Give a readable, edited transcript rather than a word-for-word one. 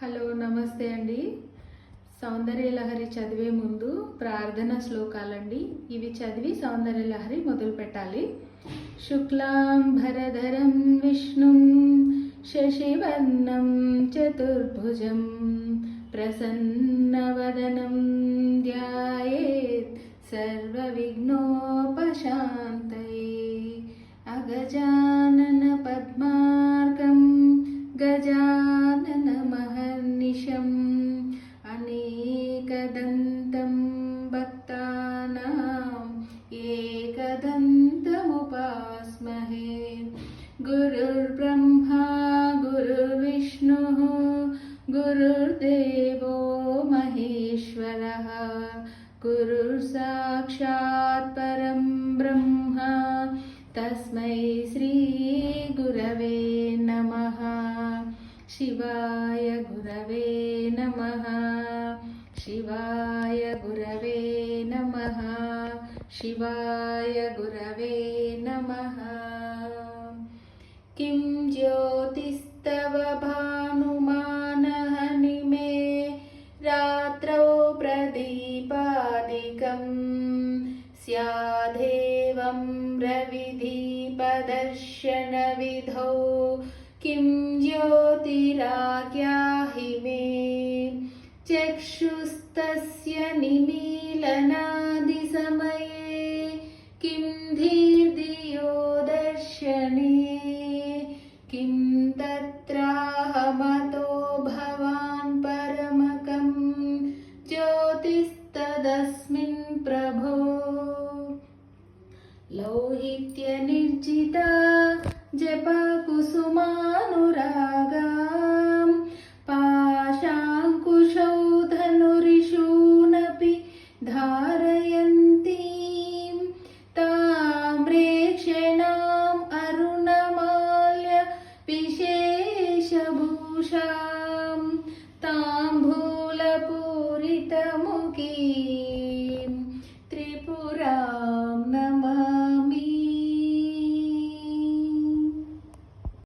Hello నమస్తే అండి. సౌందర్యలహరి చదివే ముందు ప్రార్థన శ్లోకాలండి. ఇవి చదివి సౌందర్యలహరి మొదలు పెట్టాలి. శుక్లాం భరధరం విష్ణుం శశివర్ణం చతుర్భుజం ప్రసన్నవదనం ధ్యాయేత్ సర్వవిఘ్నోపశాంతయే. అగజానన పద్మార్కం గజాననమహర్నిశం అనేకదంతం భక్తానాం ఏకదంతముపాస్మహే. గురుర్బ్రహ్మా గురుర్విష్ణుః గురుర్దేవో మహేశ్వరః. గురుర్ సాక్షాత్ పరం బ్రహ్మ తస్మై శ్రీ గురవే నమః. శివాయ గురవే నమః. శివాయ గురవే నమః. శివాయ గురవే నమః. కిం జ్యోతిస్తవ భానుమానహనిమే రాత్రౌ ప్రదీపాదికం స్యాదేవం రవిదీపదర్శన విధౌ కిం జ్యోతిరాఖ్యాహి మే. చక్షుస్తస్య నిమీలనాది సమయే కిం ధీర్ధియో దర్శనే. కిం తత్రాహమతో భవాన్ పరమకం జ్యోతిస్తదస్మిన్ ప్రభో. లౌహిత్య నిర్జితా జపకుసుమానురాగాం పాశాంకుశౌ ధనురిషూనపి ధారయంతీం తామ్రేక్షణాం అరుణమాల్య విశేషభూషా.